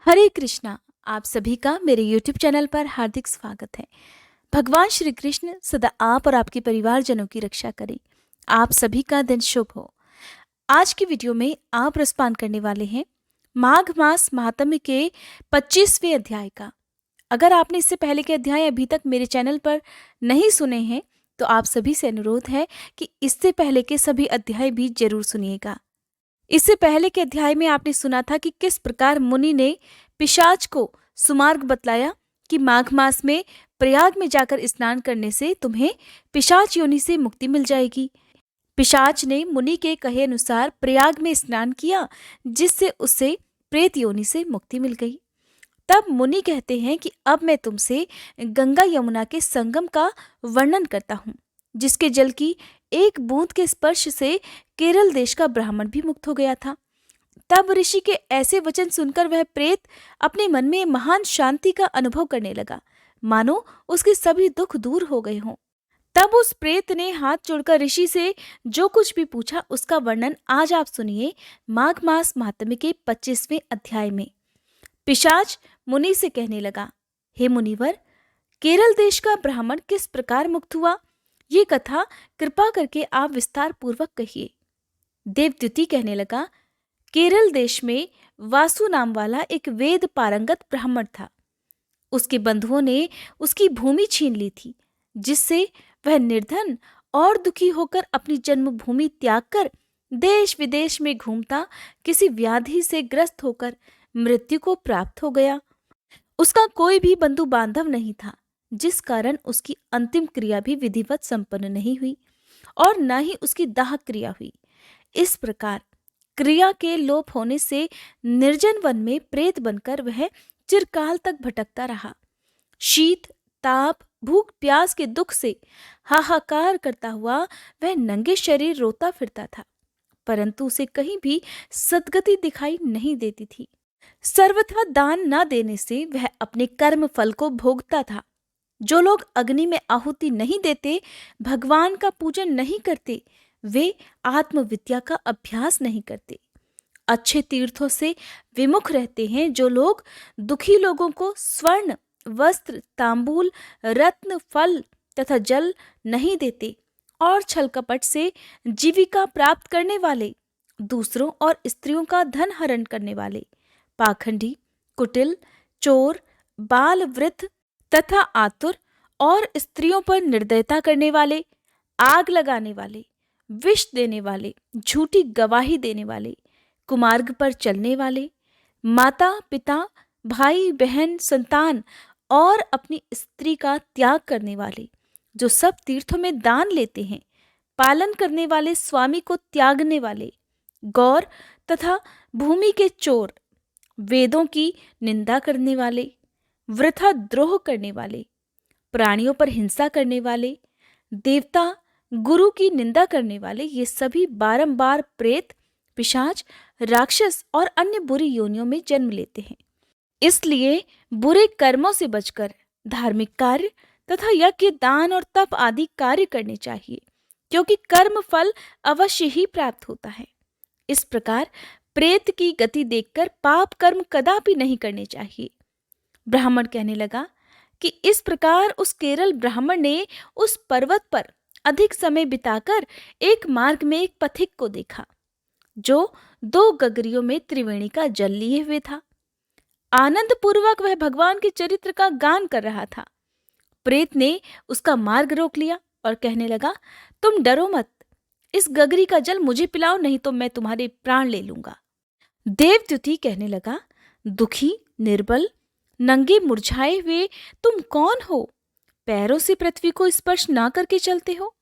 हरे कृष्णा। आप सभी का मेरे YouTube चैनल पर हार्दिक स्वागत है। भगवान श्री कृष्ण सदा आप और आपके परिवारजनों की रक्षा करें। आप सभी का दिन शुभ हो। आज की वीडियो में आप रसपान करने वाले हैं माघ मास महात्म्य के 25वें अध्याय का। अगर आपने इससे पहले के अध्याय अभी तक मेरे चैनल पर नहीं सुने हैं तो आप सभी से अनुरोध है कि इससे पहले के सभी अध्याय भी जरूर सुनिएगा। इससे पहले के अध्याय में आपने सुना था कि किस प्रकार मुनि ने पिशाच को सुमार्ग बतलाया कि माघ मास में प्रयाग में जाकर स्नान करने से तुम्हें पिशाच योनि से मुक्ति मिल जाएगी। पिशाच ने मुनि के कहे अनुसार प्रयाग में स्नान किया, जिससे उसे प्रेत योनि से मुक्ति मिल गई। तब मुनि कहते हैं कि अब मैं तुमसे गंगा यमुना के संगम का वर्णन करता हूँ, जिसके जल की एक बूंद के स्पर्श से केरल देश का ब्राह्मण भी मुक्त हो गया था। तब ऋषि के ऐसे वचन सुनकर वह प्रेत अपने मन में महान शांति का अनुभव करने लगा, मानो उसके सभी दुख दूर हो गए हों। तब उस प्रेत ने हाथ जोड़कर ऋषि से जो कुछ भी पूछा उसका वर्णन आज आप सुनिए माघ मास महात्म्य के 25वें अध्याय में। पिशाच मुनि से कहने लगा, हे मुनिवर, केरल देश का ब्राह्मण किस प्रकार मुक्त हुआ, ये कथा कृपा करके आप विस्तार पूर्वक कहिए। देवद्युति कहने लगा, केरल देश में वासु नाम वाला एक वेद पारंगत ब्राह्मण था। उसके बंधुओं ने उसकी भूमि छीन ली थी, जिससे वह निर्धन और दुखी होकर अपनी जन्मभूमि त्याग कर देश विदेश में घूमता किसी व्याधि से ग्रस्त होकर मृत्यु को प्राप्त हो गया। उसका कोई भी बंधु बांधव नहीं था, जिस कारण उसकी अंतिम क्रिया भी विधिवत संपन्न नहीं हुई और न ही उसकी दाह क्रिया हुई। इस प्रकार क्रिया के लोप होने से निर्जन वन में प्रेत बनकर वह चिरकाल तक भटकता रहा। शीत, ताप, भूख, प्यास के दुख से हाहाकार करता हुआ वह नंगे शरीर रोता फिरता था, परंतु उसे कहीं भी सद्गति दिखाई नहीं देती थी। सर्वथा दान न देने से वह अपने कर्म फल को भोगता था। जो लोग अग्नि में आहुति नहीं देते, भगवान का पूजन नहीं करते, वे आत्मविद्या का अभ्यास नहीं करते। अच्छे तीर्थों से विमुख रहते हैं जो लोग दुखी लोगों को स्वर्ण, वस्त्र, तांबूल, रत्न, फल तथा जल नहीं देते और छल कपट से जीविका प्राप्त करने वाले, दूसरों और स्त्रियों का धन हरण करने वाले, पाखंडी, कुटिल, चोर, बाल, वृद्ध तथा आतुर और स्त्रियों पर निर्दयता करने वाले, आग लगाने वाले, विष देने वाले, झूठी गवाही देने वाले, कुमार्ग पर चलने वाले, माता पिता, भाई बहन, संतान और अपनी स्त्री का त्याग करने वाले, जो सब तीर्थों में दान लेते हैं, पालन करने वाले, स्वामी को त्यागने वाले, गौर तथा भूमि के चोर, वेदों की निंदा करने वाले, वृथा द्रोह करने वाले, प्राणियों पर हिंसा करने वाले, देवता गुरु की निंदा करने वाले, ये सभी बारंबार प्रेत, पिशाच, राक्षस और अन्य बुरी योनियों में जन्म लेते हैं। इसलिए बुरे कर्मों से बचकर धार्मिक कार्य तथा यज्ञ, दान और तप आदि कार्य करने चाहिए, क्योंकि कर्म फल अवश्य ही प्राप्त होता है। इस प्रकार प्रेत की गति देखकर पाप कर्म कदापि नहीं करने चाहिए। ब्राह्मण कहने लगा कि इस प्रकार उस केरल ब्राह्मण ने उस पर्वत पर अधिक समय बिताकर एक मार्ग में एक पथिक को देखा, जो 2 गगरियों में त्रिवेणी का जल लिए हुए था। आनंद पूर्वक वह भगवान के चरित्र का गान कर रहा था। प्रेत ने उसका मार्ग रोक लिया और कहने लगा, तुम डरो मत, इस गगरी का जल मुझे पिलाओ, नहीं तो मैं तुम्हारे प्राण ले लूंगा। देवद्युति कहने लगा, दुखी, निर्बल, नंगे, मुरझाए हुए तुम कौन हो? पैरों से पृथ्वी को स्पर्श ना करके चलते हो।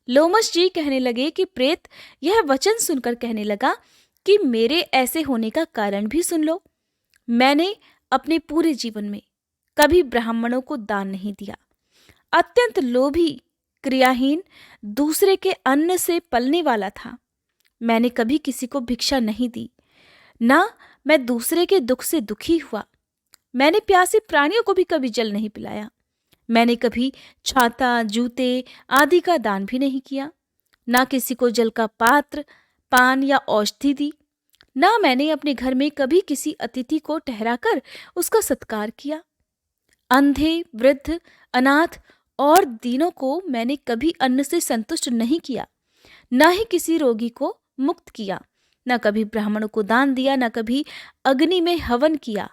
लोमश जी कहने लगे कि प्रेत यह वचन सुनकर कहने लगा कि मेरे ऐसे होने का कारण भी सुन लो। मैंने अपने पूरे जीवन में कभी ब्राह्मणों को दान नहीं दिया। अत्यंत लोभी, क्रियाहीन, दूसरे के अन्न से पलने वाला था। मैंने कभी किसी को भिक्षा नहीं दी, ना मैं दूसरे के दुख से दुखी हुआ। मैंने प्यासे प्राणियों को भी कभी जल नहीं पिलाया। मैंने कभी छाता, जूते आदि का दान भी नहीं किया, ना किसी को जल का पात्र, पान या औषधि दी, ना मैंने अपने घर में कभी किसी अतिथि को ठहराकर उसका सत्कार किया। अंधे, वृद्ध, अनाथ और दीनों को मैंने कभी अन्न से संतुष्ट नहीं किया, न ही किसी रोगी को मुक्त किया, न कभी ब्राह्मणों को दान दिया, न कभी अग्नि में हवन किया।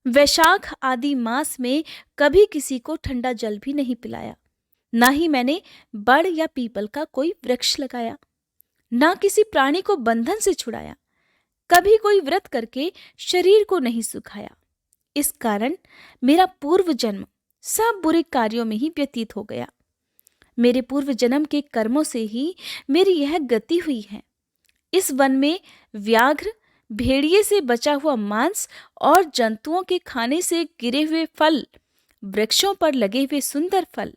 वैशाख आदि मास में कभी किसी को ठंडा जल भी नहीं पिलाया। न ही मैंने बड़ या पीपल का कोई वृक्ष लगाया, न किसी प्राणी को बंधन से छुड़ाया। कभी कोई व्रत करके शरीर को नहीं सुखाया। इस कारण मेरा पूर्व जन्म सब बुरे कार्यों में ही व्यतीत हो गया। मेरे पूर्व जन्म के कर्मों से ही मेरी यह गति हुई है। इस वन में व्याघ्र, भेड़िए से बचा हुआ मांस और जंतुओं के खाने से गिरे हुए फल, वृक्षों पर लगे हुए सुंदर फल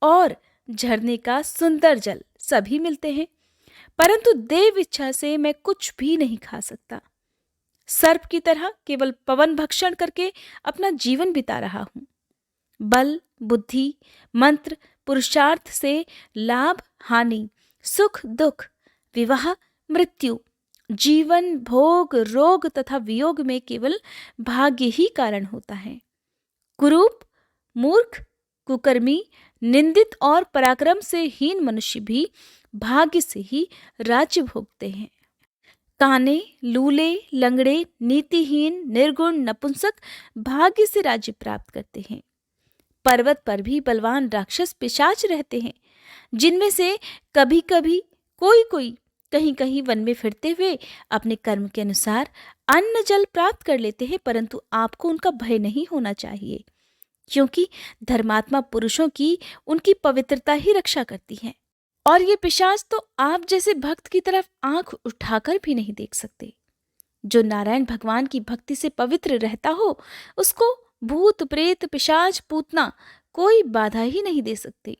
और झरने का सुंदर जल सभी मिलते हैं, परंतु देव इच्छा से मैं कुछ भी नहीं खा सकता। सर्प की तरह केवल पवन भक्षण करके अपना जीवन बिता रहा हूं। बल, बुद्धि, मंत्र, पुरुषार्थ से लाभ, हानि, सुख, दुख, विवाह, मृत्यु, जीवन, भोग, रोग तथा वियोग में केवल भाग्य ही कारण होता है। कुरूप, मूर्ख, कुकर्मी, निंदित और पराक्रम से हीन मनुष्य भी भाग्य से ही राज्य भोगते हैं। काने, लूले, लंगड़े, नीतिहीन, निर्गुण, नपुंसक भाग्य से राज्य प्राप्त करते हैं। पर्वत पर भी बलवान राक्षस पिशाच रहते हैं, जिनमें से कभी कभी कोई कहीं कहीं वन में फिरते हुए अपने कर्म के अनुसार अन्न जल प्राप्त कर लेते हैं, परंतु आपको उनका भय नहीं होना चाहिए, क्योंकि धर्मात्मा पुरुषों की उनकी पवित्रता ही रक्षा करती है। और ये पिशाच तो आप जैसे भक्त की तरफ आंख उठाकर भी नहीं देख सकते। जो नारायण भगवान की भक्ति से पवित्र रहता हो, उसको भूत, प्रेत, पिशाच, पूतना कोई बाधा ही नहीं दे सकते।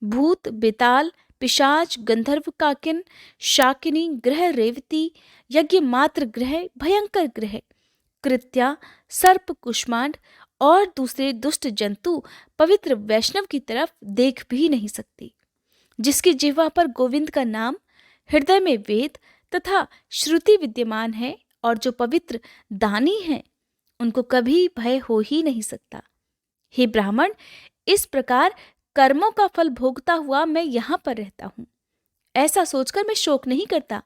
भूत, बेताल, पिशाच, गंधर्व, काकिन, शाकिनी, ग्रह रेवती, यज्ञ मात्र ग्रह, भयंकर ग्रह, कृत्या, सर्प, कुष्मांड और दूसरे दुष्ट जंतु पवित्र वैष्णव की तरफ देख भी नहीं सकते। जिसकी जिह्वा पर गोविंद का नाम, हृदय में वेद तथा श्रुति विद्यमान है और जो पवित्र दानी है, उनको कभी भय हो ही नहीं सकता। हे ब्राह्मण, इस प्रकार कर्मों का फल भोगता हुआ मैं यहां पर रहता हूं, ऐसा सोचकर मैं शोक नहीं करता।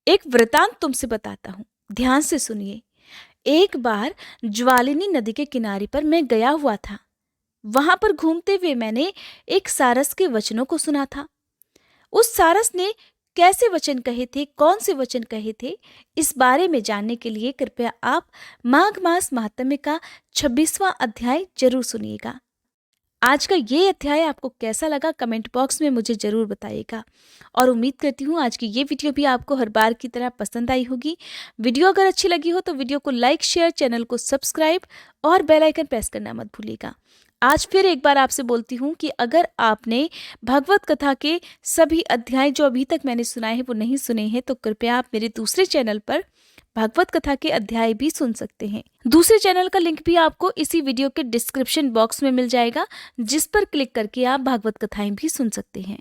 एक वृतांत तुमसे बताता हूं, ध्यान से सुनिए। एक बार ज्वालिनी नदी के किनारे पर मैं गया हुआ था। वहां पर घूमते हुए मैंने एक सारस के वचनों को सुना था। उस सारस ने कैसे वचन कहे थे, कौन से वचन कहे थे, इस बारे में जानने के लिए कृपया आप माघ मास महात्म्य का 26वां अध्याय जरूर सुनिएगा। आज का ये अध्याय आपको कैसा लगा कमेंट बॉक्स में मुझे जरूर बताइएगा, और उम्मीद करती हूँ आज की ये वीडियो भी आपको हर बार की तरह पसंद आई होगी। वीडियो अगर अच्छी लगी हो तो वीडियो को लाइक, शेयर, चैनल को सब्सक्राइब और बेल आइकन प्रेस करना मत भूलिएगा। आज फिर एक बार आपसे बोलती हूँ कि अगर आपने भगवत कथा के सभी अध्याय जो अभी तक मैंने सुनाए हैं वो नहीं सुने हैं, तो कृपया आप मेरे दूसरे चैनल पर भागवत कथा के अध्याय भी सुन सकते हैं। दूसरे चैनल का लिंक भी आपको इसी वीडियो के डिस्क्रिप्शन बॉक्स में मिल जाएगा, जिस पर क्लिक करके आप भागवत कथाएं भी सुन सकते हैं।